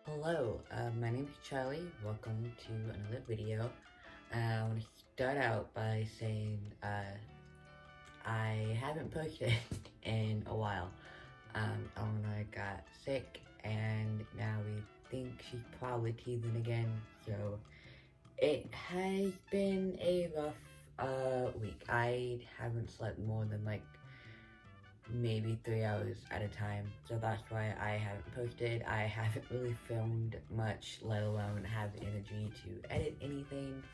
Hello, my name is Charlie. Welcome to another video. I want to start out by saying I haven't posted in a while. Eleanor got sick and now we think she's probably teething again, so it has been a rough week. I haven't slept more than maybe 3 hours at a time, so that's why I haven't posted. I haven't really filmed much, let alone have the energy to edit anything,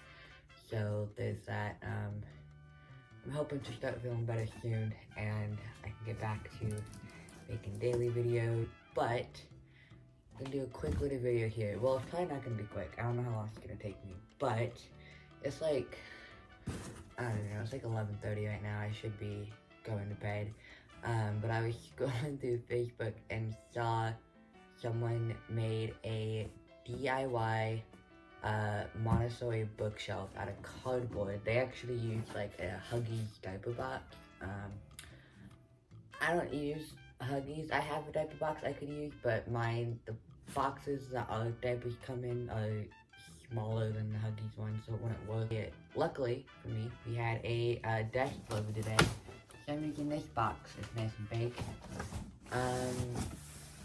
so there's that. I'm hoping to start feeling better soon and I can get back to making daily videos, but I'm gonna do a quick little video here. Well, it's probably not gonna be quick. I don't know how long it's gonna take me, but it's I don't know, it's 11:30 right now. I should be going to bed. But I was scrolling through Facebook and saw someone made a DIY Montessori bookshelf out of cardboard. They actually used a Huggies diaper box. I don't use Huggies. I have a diaper box I could use, but the boxes that our diapers come in are smaller than the Huggies one, so it wouldn't work. Luckily for me, we had a desk delivered today. So I'm making this box. It's nice and big.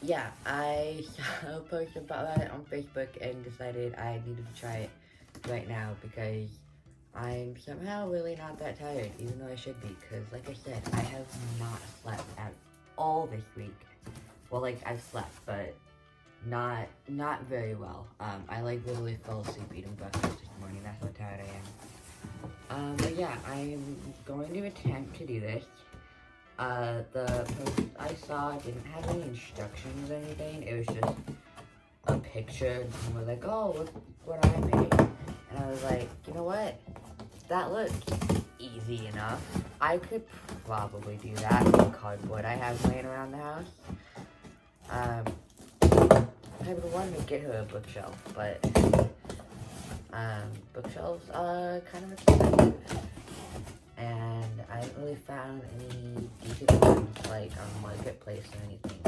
Yeah, I saw a post about it on Facebook and decided I needed to try it right now because I'm somehow really not that tired, even though I should be, because like I said, I have not slept at all this week. Well, I've slept, but not very well. I literally fell asleep eating breakfast this morning. That's how tired I am. But yeah, I'm going to attempt to do this. The post I saw didn't have any instructions or anything. It was just a picture, and someone was like, "Oh, look what I made." And I was like, you know what? That looks easy enough. I could probably do that with cardboard I have laying around the house. I would want to get her a bookshelf, but bookshelves are kind of expensive, and I haven't really found any decent ones on Marketplace or anything.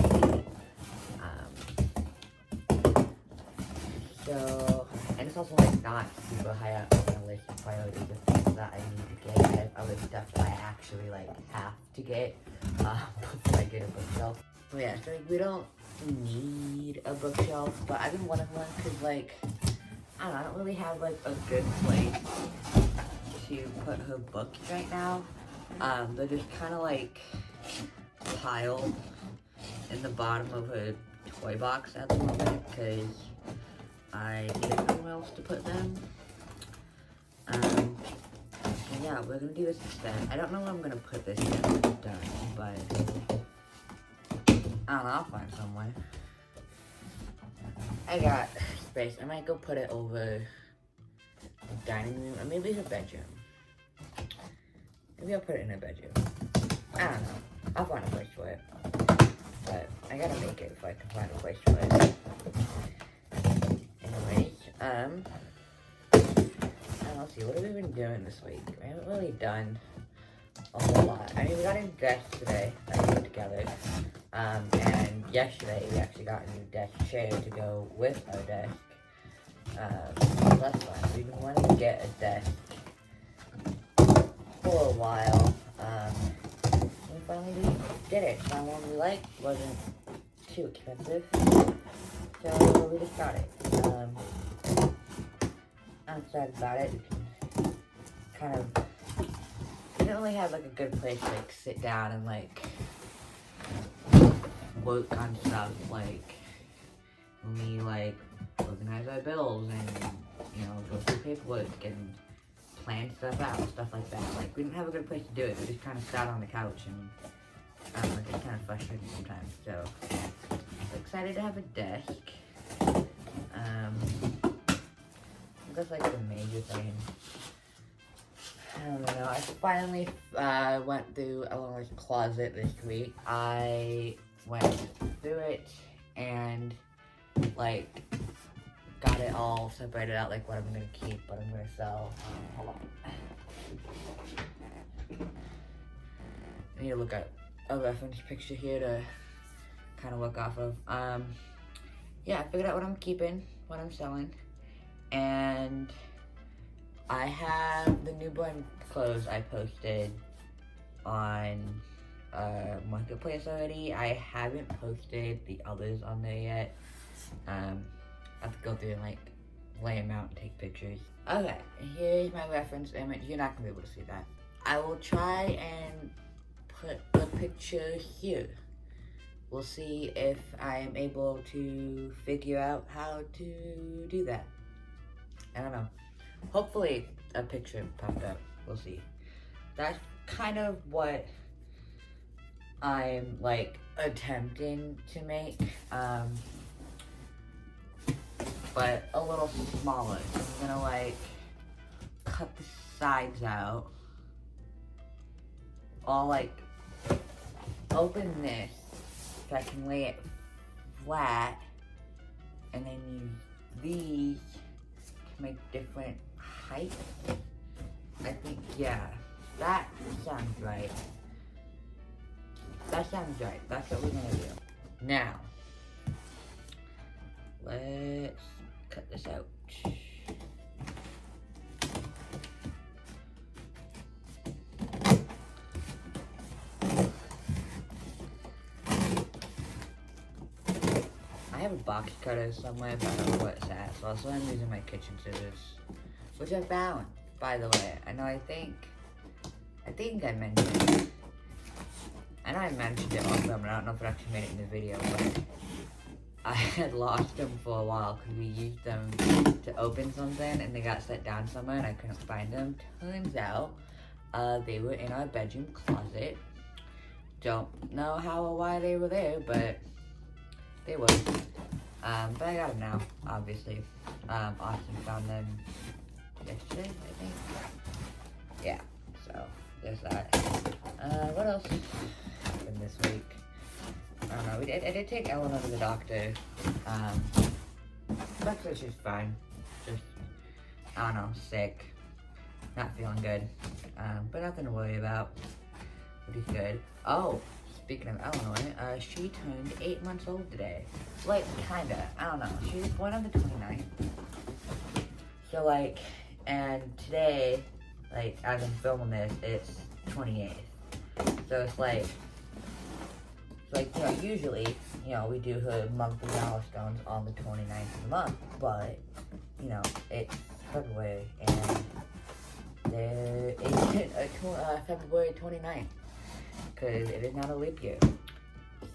So, and it's also not super high up on the list of priorities of things that I need to get. I have other stuff that I actually have to get before I get a bookshelf. But yeah, so we don't need a bookshelf, but I've been wanting one because I don't know, I don't really have a good place to put her books right now. They're just kind of piled in the bottom of her toy box at the moment because I need nowhere else to put them. And yeah, we're gonna do this instead. I don't know where I'm gonna put this yet when it's done, but I don't know, I'll find somewhere. I got space. I might go put it over the dining room, or maybe her bedroom. Maybe I'll put it in her bedroom. I don't know. I'll find a place for it. But I gotta make it if I can find a place for it. Anyways, let's see, what have we been doing this week? We haven't really done a whole lot. I mean, we got a desk today that we put together. And yesterday we actually got a new desk chair to go with our desk. So that's fun. We've been wanting to get a desk for a while. We finally did it. The one we liked wasn't too expensive, so we just got it. I'm excited about it. We didn't really have a good place to sit down and work on stuff when we organize our bills and go through paperwork and plan stuff out, stuff like that. We didn't have a good place to do it. We just kind of sat on the couch and it's kind of frustrating sometimes. So I'm excited to have a desk. That's the major thing. I don't know. I finally went through Eleanor's closet this week. I went through it and got it all separated out, what I'm gonna keep, what I'm gonna sell. Hold on. I need to look at a reference picture here to kind of work off of. yeah, I figured out what I'm keeping, what I'm selling, and I have the newborn clothes I posted on Marketplace already. I haven't posted the others on there yet. I have to go through and like lay them out and take pictures. Okay, here's my reference image. You're not gonna be able to see that. I will try and put the picture here. We'll see if I am able to figure out how to do that. I don't know. Hopefully a picture popped up. We'll see. That's kind of what I'm like attempting to make, but a little smaller. So I'm gonna like cut the sides out. I'll like open this so I can lay it flat, and then use these to make different heights. I think, yeah, that sounds right. That sounds right. That's what we're gonna do. Now, let's cut this out. I have a box cutter somewhere, but I don't know where it's at, so also I'm using my kitchen scissors, which I found, by the way. I think I mentioned it. I know I mentioned it also, but I don't know if it actually made it in the video, but I had lost them for a while because we used them to open something and they got set down somewhere and I couldn't find them. Turns out, they were in our bedroom closet. Don't know how or why they were there, but they were. But I got them now, obviously. Austin found them yesterday, I think. Yeah, so there's that. What else happened this week? I don't know. I did take Eleanor to the doctor. Doctor, she's fine. Just, I don't know, sick. Not feeling good. But nothing to worry about. Pretty good. Oh, speaking of Eleanor, she turned 8 months old today. Like, kinda. I don't know. She was born on the 29th. So, like, and today, like, as I'm filming this, it's 28th. So it's like, you know, usually, you know, we do her monthly milestones on the 29th of the month, but, you know, it's February, and there isn't a February 29th, because it is not a leap year.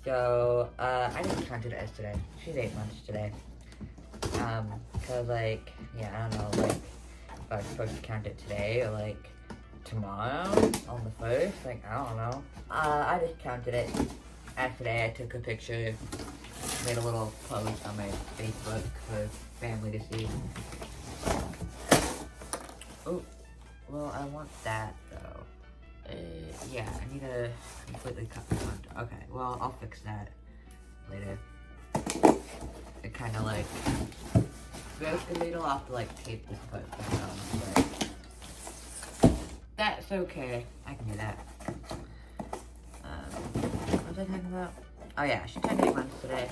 So, I just counted it as today. She's 8 months today. Cause, like, yeah, I don't know, like, if I was supposed to count it today, or, like, tomorrow, on the 1st, like, I don't know. I just counted it as today. I took a picture, made a little post on my Facebook for family to see. Oh, well, I want that, though. Yeah, I need to completely cut the front. Okay, well, I'll fix that later. It kind of, like, basically it'll have to, like, tape this part back on, but that's okay. I can do that. What was I talking about? Oh yeah, she turned 8 months today.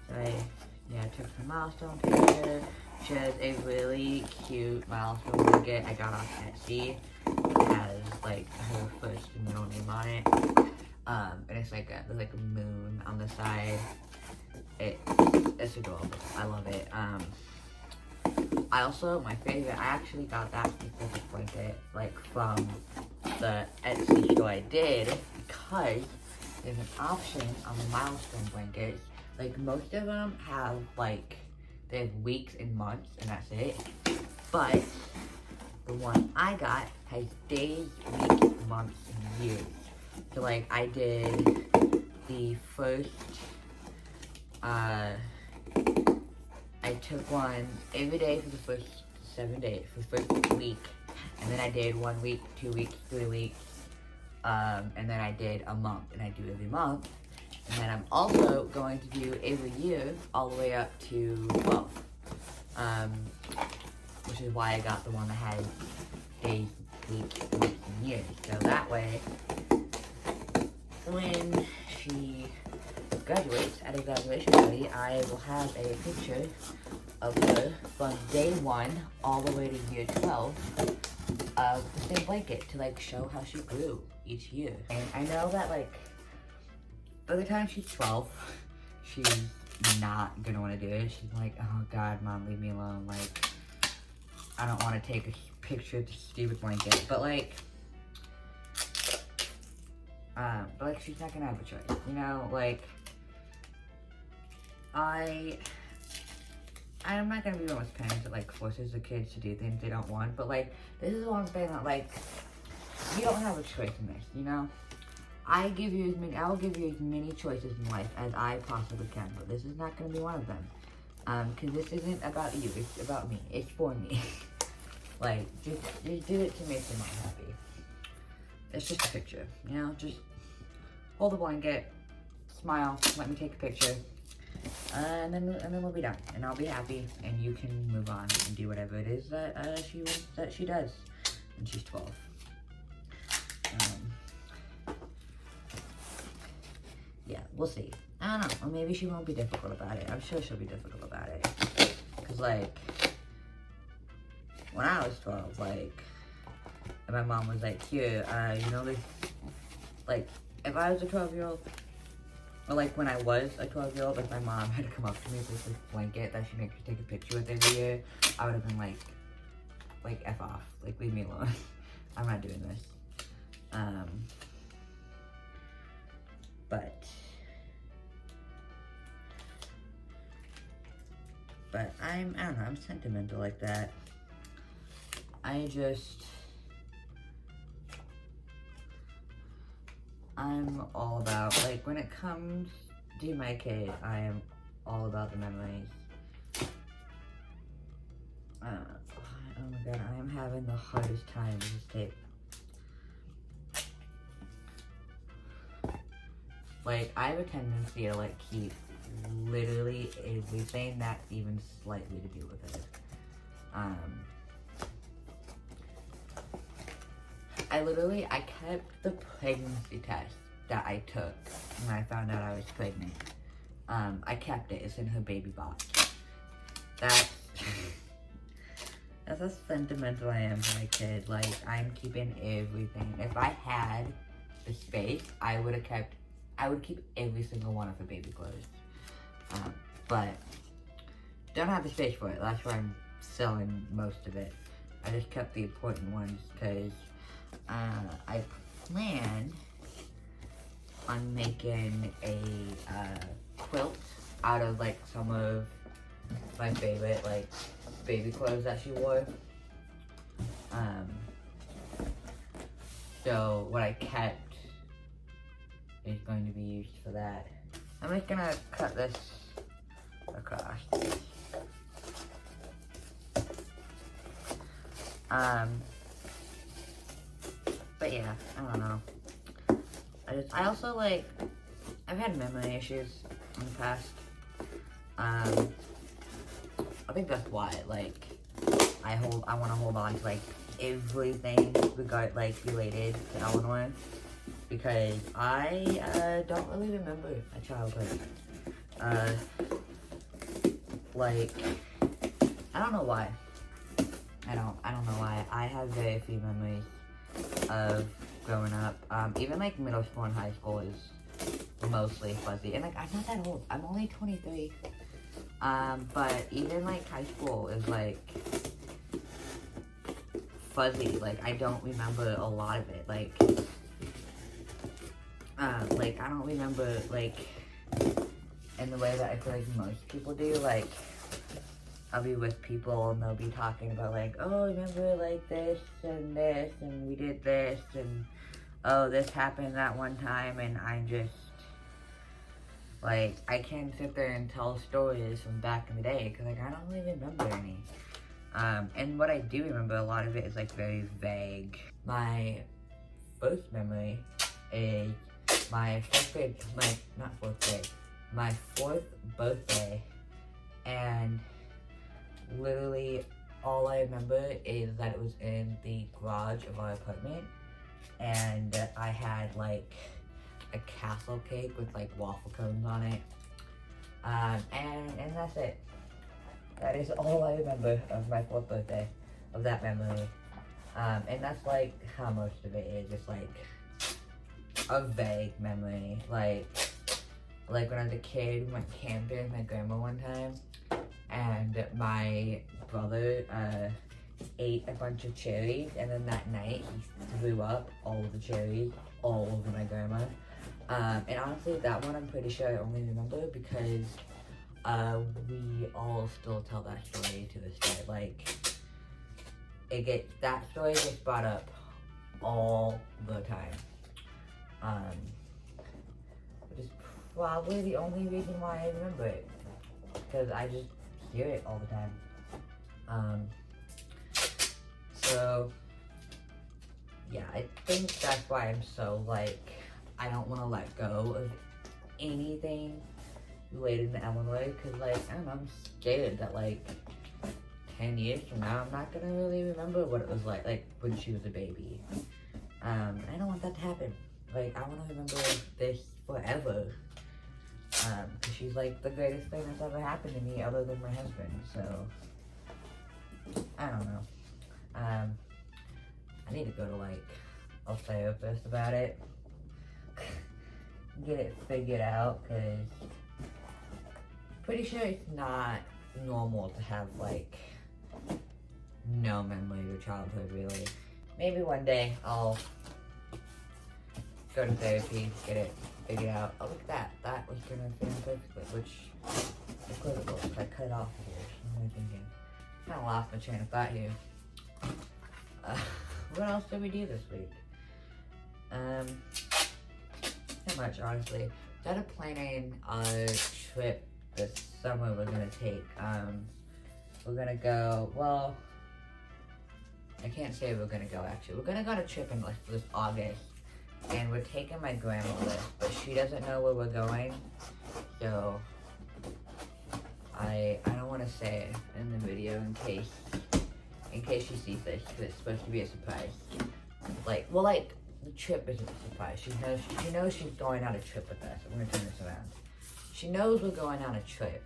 So I took some milestone picture. She has a really cute milestone blanket I got off Etsy. It has like her first and middle name on it. And it's like there's like a moon on the side. It's adorable. I love it. I also, my favorite, I actually got that specific blanket, like, from the Etsy store I did, because there's an option on the milestone blankets. Like, most of them have, like, they have weeks and months, and that's it. But the one I got has days, weeks, months, and years. So, like, I did the first, I took one every day for the first 7 days, for the first week. And then I did 1 week, 2 weeks, 3 weeks. And then I did a month, and I do every month. And then I'm also going to do every year, all the way up to 12. Which is why I got the one that has days, weeks, and years. So that way, when she graduates at a graduation party, I will have a picture of her from day 1 all the way to year 12 of the same blanket to like show how she grew each year. And I know that like by the time she's 12, she's not gonna want to do it. She's like, oh God, Mom, leave me alone. Like, I don't want to take a picture of the stupid blanket. But like she's not gonna have a choice, you know? Like, I'm not gonna be one of those parents that like forces the kids to do things they don't want, but like, this is one thing that like, you don't have a choice in this, you know? I will give you as many choices in life as I possibly can, but this is not gonna be one of them. Cause this isn't about you, it's about me, it's for me. Like, just do it to make your mom happy. It's just a picture, you know? Just hold the blanket, smile, let me take a picture, and then we'll be done, and I'll be happy, and you can move on and do whatever it is that she does when she's 12. Yeah, we'll see. I don't know, or maybe she won't be difficult about it. I'm sure she'll be difficult about it. Cause like, when I was 12, like, and my mom was like, here, you know, like, if I was a 12-year-old, or like when I was a 12-year-old, like my mom had to come up to me with this blanket that she makes me take a picture with every year, I would have been like, F off, like, leave me alone. I'm not doing this. But I don't know, I'm sentimental like that. I'm all about, like, when it comes to my kid, I am all about the memories. Oh my God, I am having the hardest time with this tape. Like, I have a tendency to, like, keep literally everything that's even slightly to do with it. I kept the pregnancy test that I took when I found out I was pregnant. I kept it. It's in her baby box. That's how sentimental I am for my kid. Like, I'm keeping everything. If I had the space, I would keep every single one of her baby clothes. But don't have the space for it. That's why I'm selling most of it. I just kept the important ones because I plan on making a quilt out of like some of my favorite like baby clothes that she wore. So what I kept is going to be used for that. I'm just gonna cut this across. But yeah, I don't know. I also like, I've had memory issues in the past. I think that's why, like, I want to hold on to, like, everything related to Eleanor. Because I don't really remember my childhood. Like, I don't know why. I don't know why. I have very few memories of growing up. Even like middle school and high school is mostly fuzzy. And like, I'm not that old. I'm only 23. But even like high school is like fuzzy. Like, I don't remember a lot of it. Like I don't remember like in the way that I feel like most people do. Like, I'll be with people and they'll be talking about like, oh, remember like this and we did this and oh, this happened that one time, and I'm just like, I can't sit there and tell stories from back in the day because like I don't really remember any. And what I do remember, a lot of it is like very vague. My first memory is my my fourth birthday, and literally all I remember is that it was in the garage of our apartment, and I had like a castle cake with like waffle cones on it. And that's it. That is all I remember of my 4th birthday, of that memory. And that's like how most of it is, just like a vague memory. Like when I was a kid, we went camping with my grandma one time, and my brother ate a bunch of cherries, and then that night he threw up all of the cherries all over my grandma. And honestly, that one I'm pretty sure I only remember because we all still tell that story to this day. Like, that story gets brought up all the time. Which is probably the only reason why I remember it, because I just hear it all the time. So yeah, I think that's why I'm so like, I don't want to let go of anything related to Illinois, because like, I don't know, I'm scared that like 10 years from now, I'm not gonna really remember what it was like when she was a baby. I don't want that to happen. Like, I want to remember this forever. Because she's like the greatest thing that's ever happened to me other than my husband, so I don't know. I need to go to like a therapist about it. Get it figured out, because pretty sure it's not normal to have like no memory of your childhood, really. Maybe one day I'll go to therapy, get it figured out. Oh, look at that. That was gonna fit in perfectly, which is critical. If I cut it off here, what am I thinking? Kind of lost my train of thought here. What else did we do this week? Not much, honestly. Started planning a trip this summer we're gonna take. We're gonna go, well, I can't say we're gonna go actually. We're gonna go on a trip in like this August, and we're taking my grandmother, but she doesn't know where we're going, so I don't want to say it in the video in case she sees this, because it's supposed to be a surprise. Like, well, like, the trip isn't a surprise. She knows she's going on a trip with us. I'm gonna turn this around. She knows we're going on a trip.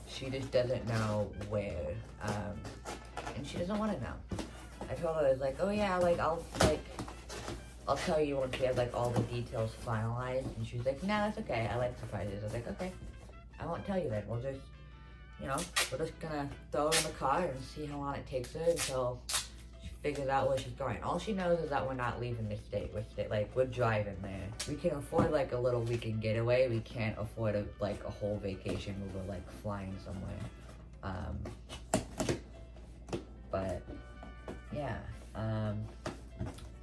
She just doesn't know where, and she doesn't want to know. I told her, I was like, oh yeah, like, I'll tell you once we have like all the details finalized. And she was like, no, that's okay. I like surprises. I was like, okay, I won't tell you then. We'll just, we're just gonna throw her in the car and see how long it takes her until she figures out where she's going. All she knows is that we're not leaving the state. We're driving there. We can afford like a little weekend getaway. We can't afford a whole vacation where we're like flying somewhere. But yeah, so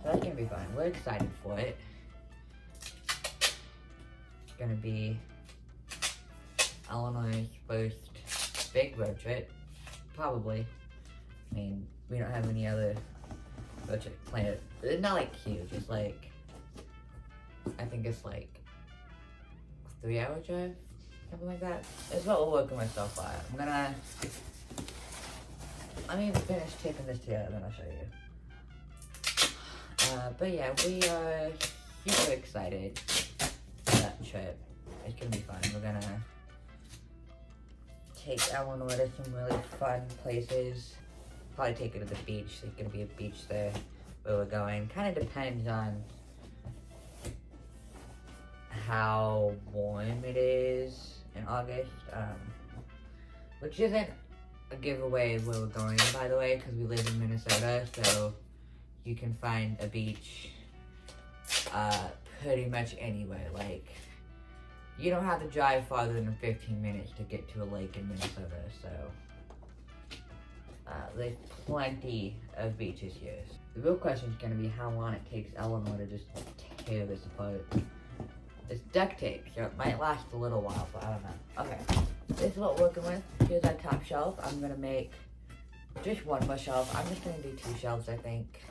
that's gonna be fun. We're excited for it. It's gonna be Illinois' first big road trip, probably. I mean, we don't have any other road trip planned. It's not like huge, it's like, I think it's like a 3-hour drive, something like that. It's what we're working myself on. Let me finish taping this together, then I'll show you. But yeah, we are super excited for that trip. It's gonna be fun. We're gonna take Eleanor to some really fun places. Probably take her to the beach. There's gonna be a beach there where we're going. Kind of depends on how warm it is in August, which isn't a giveaway where we're going, by the way, because we live in Minnesota, so you can find a beach pretty much anywhere. Like, you don't have to drive farther than 15 minutes to get to a lake in Minnesota, so there's plenty of beaches here. The real question is going to be how long it takes Eleanor to just tear this apart. It's duct tape, so it might last a little while, but I don't know. Okay, this is what we're working with. Here's our top shelf. I'm going to make just one more shelf. I'm just going to do 2 shelves, I think.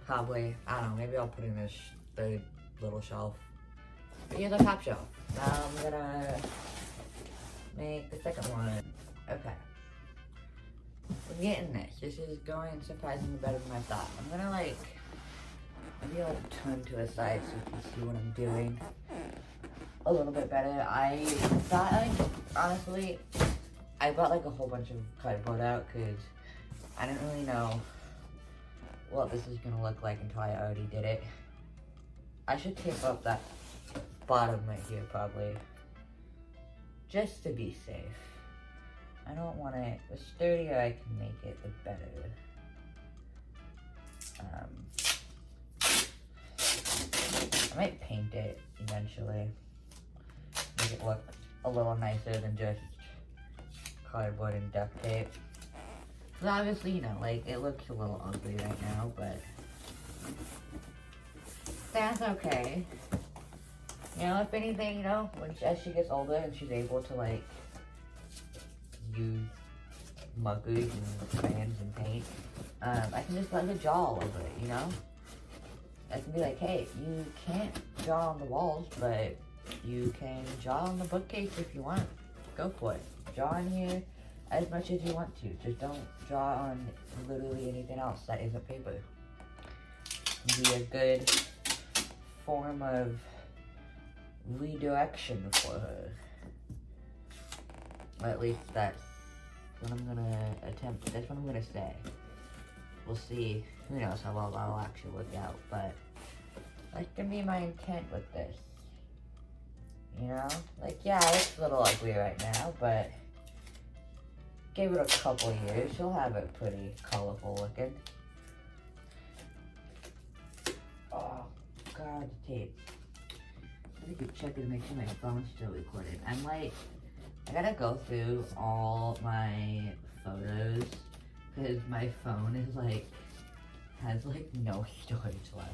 Probably, I don't know, maybe I'll put in this third little shelf. But here's our top shelf. Now I'm gonna make the second one. Okay. We're getting this. This is going surprisingly better than I thought. I'm gonna maybe I'll turn to the side so you can see what I'm doing a little bit better. I thought, like, honestly, I bought like a whole bunch of cardboard out because I didn't really know what this is gonna look like until I already did it. I should tape up that bottom right here probably, just to be safe. I don't want it, the sturdier I can make it, the better. I might paint it eventually, make it look a little nicer than just cardboard and duct tape. Because obviously, you know, like, it looks a little ugly right now, but that's okay. You know, if anything, you know, as she gets older and she's able to, like, use markers and crayons and paint, I can just let her draw all over it, you know? I can be like, hey, you can't draw on the walls, but you can draw on the bookcase if you want. Go for it. Draw on here as much as you want to. Just don't draw on literally anything else that isn't paper. Be a good form of redirection for her. Or at least that's what I'm gonna attempt. That's what I'm gonna say. We'll see. Who knows how well that'll actually work out, but that's gonna be my intent with this. You know? Like, yeah, it's a little ugly right now, but give it a couple years, she'll have it pretty colorful looking. Oh, God, the tape. I could check it to make sure my phone's still recording. I'm like, I gotta go through all my photos because my phone is like, has like no storage left.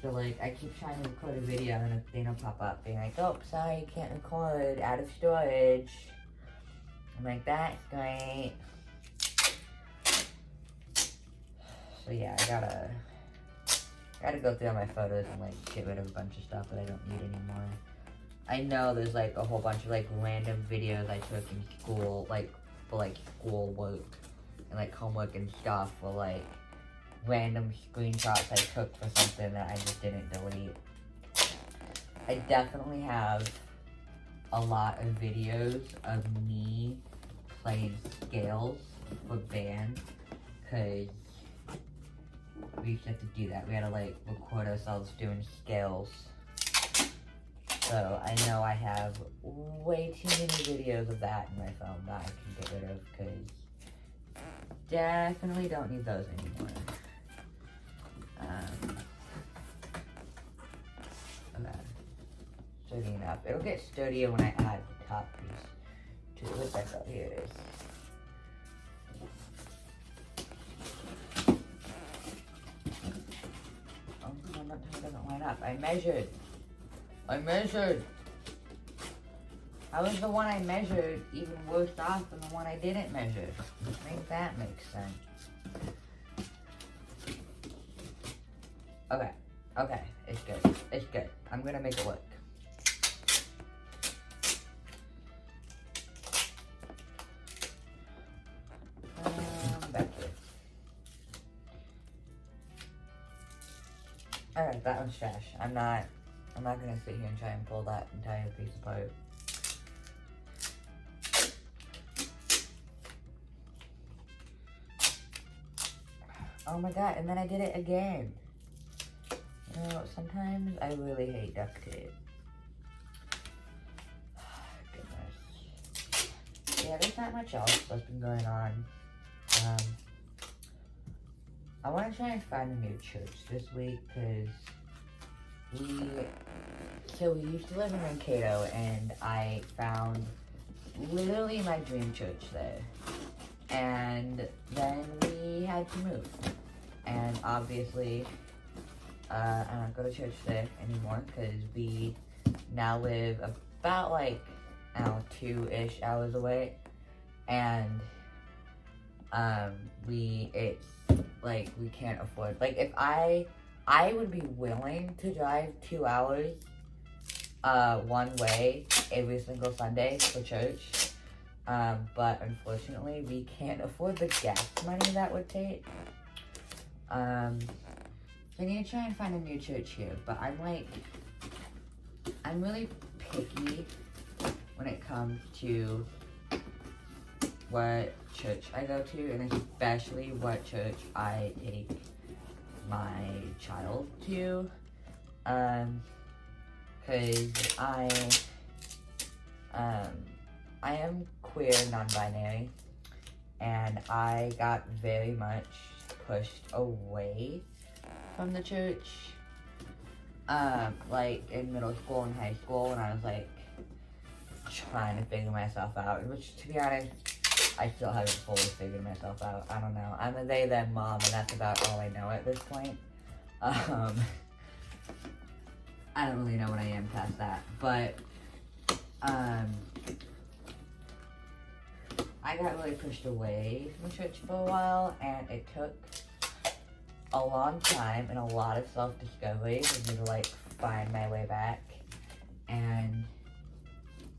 So like, I keep trying to record a video and a thing will pop up being like, oh, sorry, you can't record, out of storage. I'm like, that's great. So yeah, I gotta go through all my photos and like get rid of a bunch of stuff that I don't need anymore. I know there's like a whole bunch of like random videos I took in school, like for like school work and like homework and stuff, for like random screenshots I took for something that I just didn't delete. I definitely have a lot of videos of me playing scales for band, because we used to have to do that. We had to like record ourselves doing scales. So I know I have way too many videos of that in my phone that I can get rid of, because definitely don't need those anymore. Okay. Sturdy enough. It'll get sturdier when I add the top piece to it. That's out here it is. Oh, sometimes it doesn't line up. I measured. How is the one I measured even worse off than the one I didn't measure? I think that makes sense. Okay, it's good. I'm gonna make it work. Back here. Alright, that one's trash. I'm not gonna sit here and try and pull that entire piece apart. Oh my god, and then I did it again. You know, sometimes I really hate duct tape. Goodness. Yeah, there's not much else that's been going on. I want to try and find a new church this week, because we used to live in Mankato, and I found literally my dream church there. And then we had to move. And obviously, I don't go to church there anymore, because we now live about like, I don't know, 2-ish hours away. And it's like, we can't afford, like, if I would be willing to drive 2 hours one way every single Sunday for church, but unfortunately we can't afford the gas money that would take. So I need to try and find a new church here, but I'm really picky when it comes to what church I go to, and especially what church I take my child to, cause I am queer, non-binary, and I got very much pushed away from the church, like in middle school and high school, when I was like trying to figure myself out, which, to be honest, I still haven't fully figured myself out. I don't know. I'm a they, them mom, and that's about all I know at this point. I don't really know what I am past that, but I got really pushed away from church for a while, and it took a long time and a lot of self-discovery for me to like find my way back. And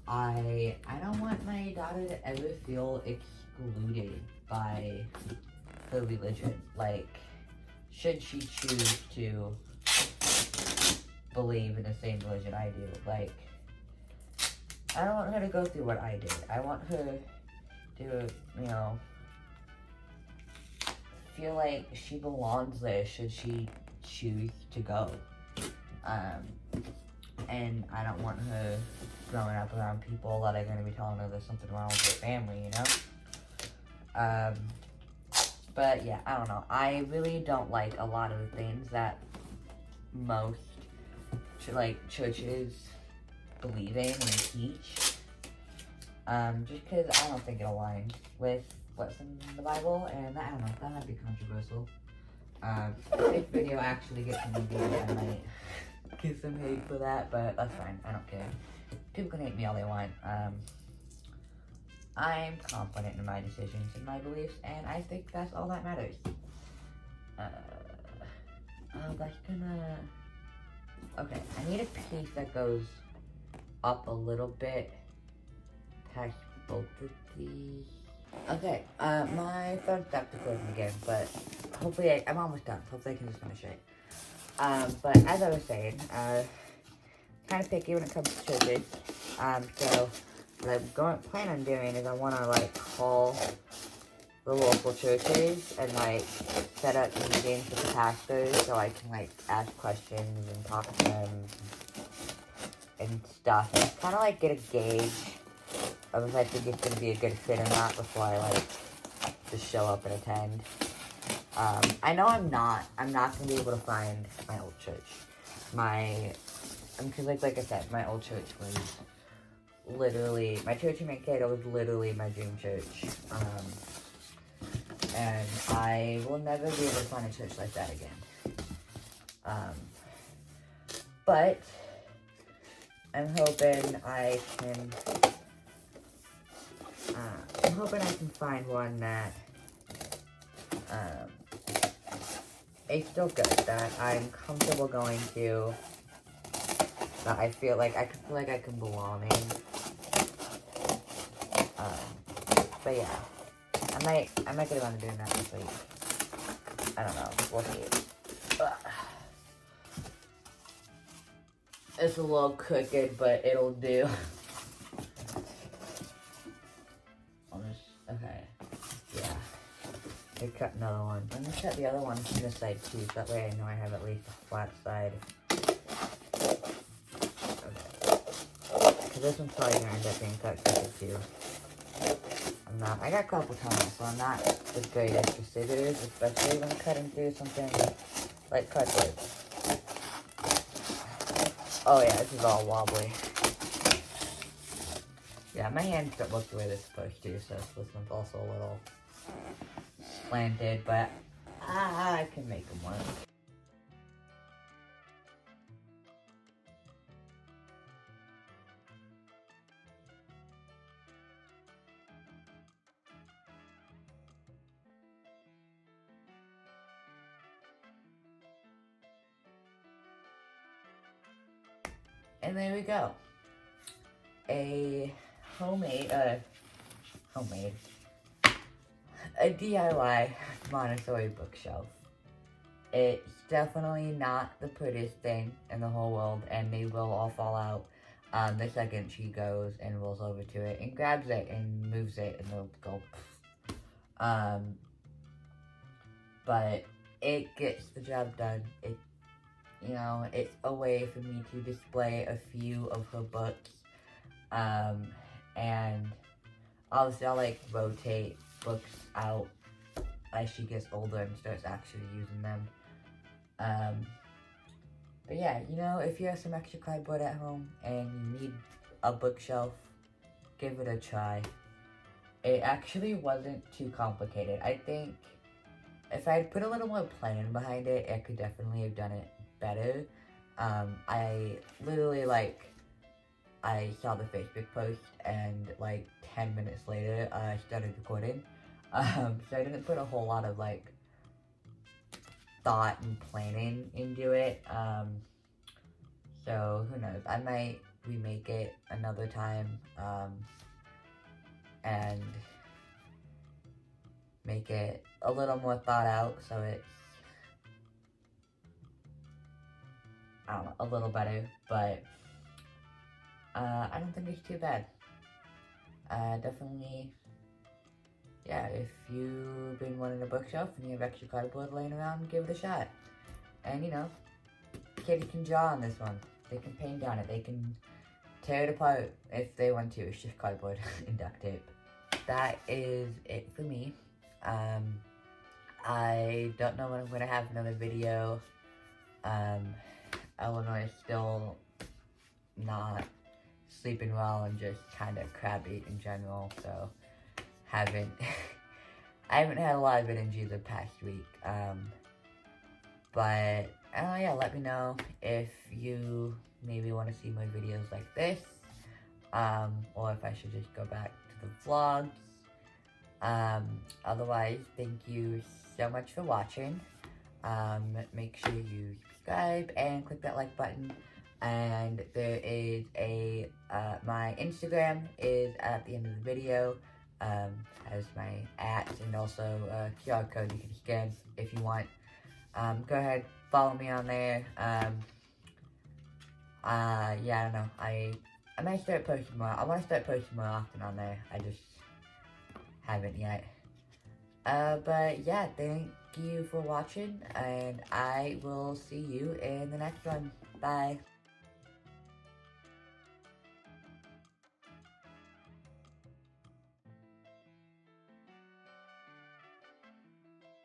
I don't want my daughter to ever feel excluded by her religion. Like, should she choose to believe in the same religion I do, like, I don't want her to go through what I did. I want her to, you know, feel like she belongs there should she choose to go. And I don't want her growing up around people that are going to be telling her there's something wrong with her family, you know? But yeah, I don't know. I really don't like a lot of the things that most churches believe in and teach. Just because I don't think it aligns with what's in the Bible, and I don't know, that might be controversial. If this video actually gets any views, I might get some hate for that, but that's fine. I don't care. People can hate me all they want. I'm confident in my decisions and my beliefs, and I think that's all that matters. That's gonna... Okay, I need a piece that goes up a little bit past both of these. Okay, my phone stopped recording again, but hopefully I'm almost done. Hopefully I can just finish it. But as I was saying, kind of picky when it comes to churches. So what I'm planning on doing is I want to like call the local churches and like set up meetings with the pastors so I can like ask questions and talk to them and stuff, and kind of like get a gauge of if I think it's going to be a good fit or not before I like just show up and attend. I know I'm not going to be able to find my old church. Because like I said, my old church was literally, my church in Mankato was literally my dream church. And I will never be able to find a church like that again. But I'm hoping I can find one that is still good, that I'm comfortable going to, that I feel like I can belong in. But yeah, I might get around to doing that this week. I don't know. We'll see. It's a little crooked, but it'll do. Okay. Yeah. I cut another one. I'm gonna cut the other one from this side too, so that way I know I have at least a flat side. Okay. Because this one's probably gonna end up being cut crooked too. I got carpal tunnel, so I'm not the greatest with scissors, especially when cutting through something like cardboard. Oh yeah, this is all wobbly. Yeah, my hands don't look the way they're supposed to, so this one's also a little slanted, but I can make them work. And there we go. A DIY Montessori bookshelf. It's definitely not the prettiest thing in the whole world, and they will all fall out the second she goes and rolls over to it and grabs it and moves it, and they'll go. Um, but it gets the job done. It's a way for me to display a few of her books, and obviously I'll like rotate books out as she gets older and starts actually using them. But yeah, if you have some extra cardboard at home and you need a bookshelf, give it a try. It actually wasn't too complicated. I think if I had put a little more planning behind it, I could definitely have done it better. I literally, I saw the Facebook post, and 10 minutes later, I started recording. So I didn't put a whole lot of thought and planning into it. So who knows? I might remake it another time, and make it a little more thought out, so it's, I don't know, a little better, but I don't think it's too bad. Definitely, yeah, if you've been wanting a bookshelf and you have extra cardboard laying around, give it a shot. And kids can draw on this one. They can paint on it. They can tear it apart if they want to. It's just cardboard and duct tape. That is it for me. I don't know when I'm going to have another video. Eleanor is still not sleeping well and just kind of crabby in general, so I haven't had a lot of energy the past week. But yeah, let me know if you maybe want to see more videos like this, or if I should just go back to the vlogs. Otherwise, thank you so much for watching. Make sure you subscribe and click that like button. And there is my Instagram is at the end of the video. Has my @ and also a QR code you can scan if you want. Go ahead, follow me on there. Yeah, I don't know. I might start posting more. I want to start posting more often on there. I just haven't yet. But yeah, thank you for watching, and I will see you in the next one. Bye.